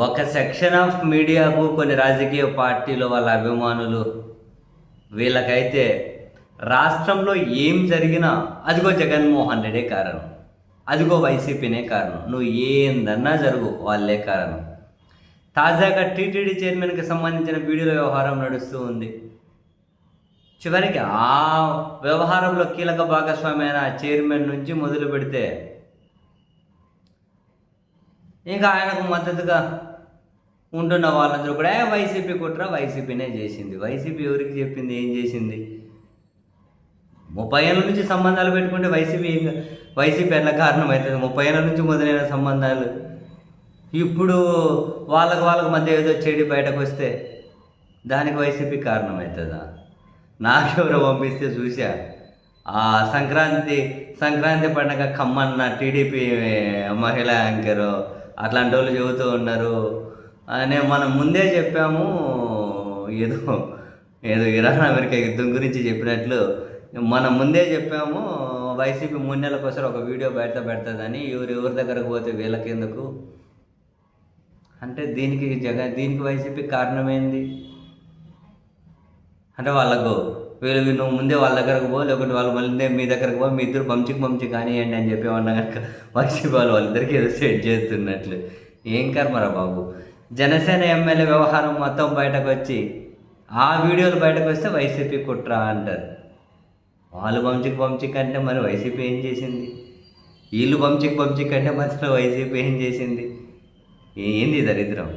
ఒక section of మీడియాకు, కొన్ని రాజకీయ పార్టీలు, వాళ్ళ అభిమానులు, వీళ్ళకైతే రాష్ట్రంలో ఏం జరిగినా అదిగో జగన్మోహన్ రెడ్డే కారణం, అదిగో వైసీపీనే కారణం, నువ్వు ఏందన్నా జరుగు వాళ్ళే కారణం. తాజాగా టీటీడీ చైర్మన్కి సంబంధించిన వీడియోల వ్యవహారం నడుస్తూ ఉంది. చివరికి ఆ వ్యవహారంలో కీలక భాగస్వామి అయిన చైర్మన్ నుంచి మొదలు పెడితే ఇంకా ఆయనకు మద్దతుగా ఉంటున్న వాళ్ళందరూ కూడా వైసీపీ కుట్ర, వైసీపీనే చేసింది. వైసీపీ ఎవరికి చెప్పింది, ఏం చేసింది? 30 ఏళ్ళ నుంచి సంబంధాలు పెట్టుకుంటే వైసీపీ ఎట్లా కారణం అవుతుంది? 30 ఏళ్ళ నుంచి మొదలైన సంబంధాలు ఇప్పుడు వాళ్ళకు మధ్య ఏదో చెడి బయటకు వస్తే దానికి వైసీపీ కారణం అవుతుందా? నాకెవరో పంపిస్తే చూసా, ఆ సంక్రాంతి పండగ ఖమ్మన్న టీడీపీ మహిళా యాంకరు అట్లాంటి వాళ్ళు చెబుతూ ఉన్నారు. మనం ముందే చెప్పాము, ఏదో ఇరాన్ అమెరికా యుద్ధం గురించి చెప్పినట్లు మనం ముందే చెప్పాము, వైసీపీ 3 నెలలకోసారి ఒక వీడియో పెడుతుందని. ఎవరి దగ్గరకు పోతే వీళ్ళకెందుకు అంటే దీనికి వైసీపీ కారణమైంది అంటే నువ్వు ముందే వాళ్ళ దగ్గరకు పో, లేకుంటే వాళ్ళు మళ్ళీ మీ దగ్గరకు పో, మీ ఇద్దరు పంచి కానివ్వండి అని చెప్పేమన్నా కనుక వైసీపీ వాళ్ళిద్దరికీ ఏదో సెట్ చేస్తున్నట్లు. ఏం కర్మరా బాబు. జనసేన ఎమ్మెల్యే వ్యవహారం మొత్తం బయటకు వచ్చి ఆ వీడియోలు బయటకు వస్తే వైసీపీ కుట్ర అంటారు. వాళ్ళు పంచి కంటే మరి వైసీపీ ఏం చేసింది? వీళ్ళు పంచి కంటే మధ్యలో వైసీపీ ఏం చేసింది? ఏంది దరిద్రం?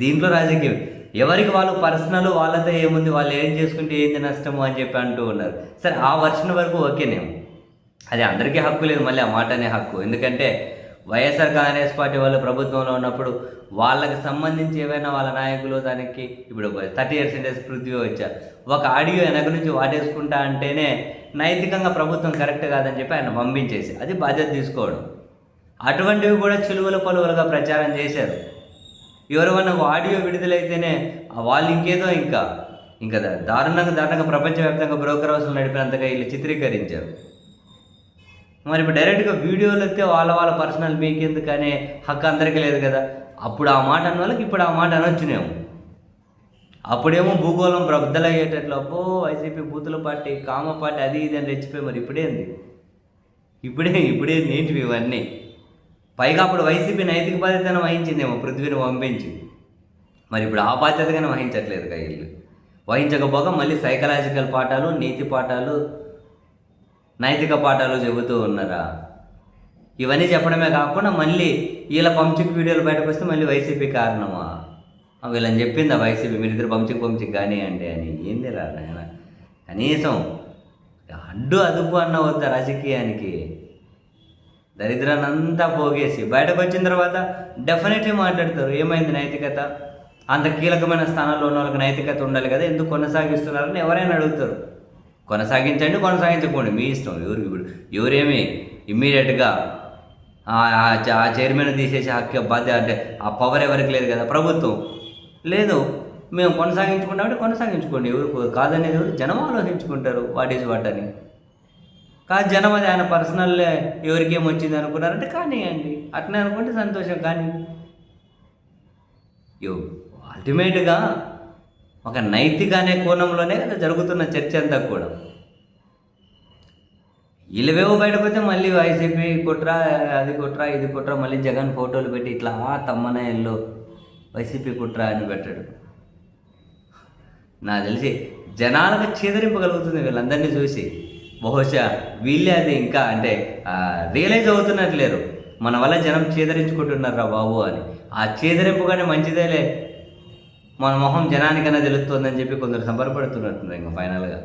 దీంట్లో రాజకీయం ఎవరికి వాళ్ళు పర్సనల్, వాళ్ళతో ఏముంది, వాళ్ళు ఏం చేసుకుంటే ఏంది నష్టము అని చెప్పి అంటూ ఉన్నారు. సరే, ఆ వర్షన్ వరకు ఓకేనేమో, అది అందరికీ హక్కు లేదు మళ్ళీ ఆ మాట అనే హక్కు. ఎందుకంటే వైఎస్ఆర్ కాంగ్రెస్ పార్టీ వాళ్ళు ప్రభుత్వంలో ఉన్నప్పుడు వాళ్ళకి సంబంధించి ఏవైనా వాళ్ళ నాయకులు దానికి ఇప్పుడు 30 years పృథ్వీ వచ్చారు, ఒక ఆడియో వెనక నుంచి వాటేసుకుంటా అంటేనే నైతికంగా ప్రభుత్వం కరెక్ట్ కాదని చెప్పి ఆయన పంపించేసి అది బాధ్యత తీసుకోవడం. అటువంటివి కూడా చిలువలు పలువలుగా ప్రచారం చేశారు. ఎవరైనా ఆడియో విడుదలైతేనే వాళ్ళు ఇంకేదో ఇంకా దారుణంగా ప్రపంచవ్యాప్తంగా బ్రోకర్ హౌస్లు నడిపినంతగా వీళ్ళు చిత్రీకరించారు. మరి ఇప్పుడు డైరెక్ట్గా వీడియోలు వస్తే వాళ్ళ పర్సనల్ మీకెందుకు అనే హక్కు అందరికీ లేదు కదా. అప్పుడు ఆ మాట అన్న వాళ్ళకి ఇప్పుడు ఆ మాట అనొచ్చునేమో. అప్పుడేమో భూగోళం బద్దలయ్యేటట్లు, అబ్బో వైసీపీ బూతుల పార్టీ, కామ పార్టీ, అది ఇది అని రెచ్చిపోయి, మరి ఇప్పుడేంది ఏంటివి ఇవన్నీ? పైగా అప్పుడు వైసీపీ నైతిక బాధ్యతను వహించిందేమో పృథ్వీని పంపించి, మరి ఇప్పుడు ఆ బాధ్యతగానే వహించట్లేదు వీళ్ళు. వహించకపోగా మళ్ళీ సైకలాజికల్ పాఠాలు, నీతి పాఠాలు, నైతిక పాఠాలు చెబుతూ ఉన్నారా? ఇవన్నీ చెప్పడమే కాకుండా మళ్ళీ వీళ్ళ పంచిక్ వీడియోలు బయటకు వస్తే మళ్ళీ వైసీపీ కారణమా? వీళ్ళని చెప్పిందా వైసీపీ మీరిద్దరు పంచిక్ కానివ్వండి అని? ఏంది రా నాయన, కనీసం అదుపు అన్న వద్దా రాజకీయానికి? దరిద్రాన్ని అంతా పోగేసి బయటకు వచ్చిన తర్వాత డెఫినెట్లీ మాట్లాడతారు, ఏమైంది నైతికత? అంత కీలకమైన స్థానాల్లో ఉన్న వాళ్ళకి నైతికత ఉండాలి కదా, ఎందుకు కొనసాగిస్తున్నారని ఎవరైనా అడుగుతారు. కొనసాగించండి, కొనసాగించకపోండి, మీ ఇష్టం. ఎవరేమి ఇమ్మీడియట్గా ఆ చైర్మన్ తీసేసి హక్కు బాధ్యత అంటే ఆ పవర్ ఎవరికి లేదు కదా, ప్రభుత్వం లేదు. మేము కొనసాగించుకుంటామంటే కొనసాగించుకోండి, ఎవరు కాదనేది ఎవరు జనం ఆలోచించుకుంటారు, వాట్ ఈజ్ వాట్ అని. కాదు జనం అది ఆయన పర్సనల్ ఎవరికేం వచ్చింది అనుకున్నారంటే కానివ్వండి, అట్నే అనుకుంటే సంతోషం. కానీ అల్టిమేట్గా ఒక నైతిక అనే కోణంలోనే కదా జరుగుతున్న చర్చ అంతా కూడా. వీళ్ళవేవో బయటపోతే మళ్ళీ వైసీపీ కుట్ర, అది కుట్ర, ఇది కుట్ర, మళ్ళీ జగన్ ఫోటోలు పెట్టి ఇట్లా తమ్మనాయల్లో వైసీపీ కుట్ర అని పెట్టాడు. నాకు తెలిసి జనాలకు చీదరింపగలుగుతుంది వీళ్ళందరినీ చూసి. బహుశా వీళ్ళే అది ఇంకా అంటే రియలైజ్ అవుతున్నట్లేరు, మన వల్ల జనం చీదరించుకుంటున్నారు రా బాబు అని. ఆ చీదరింపుగానే మంచిదేలే, మన మొహం జనానికన్నా తెలుస్తుందని చెప్పి కొందరు సంబరపడుతున్నట్టున్నారు ఇంకా ఫైనల్గా.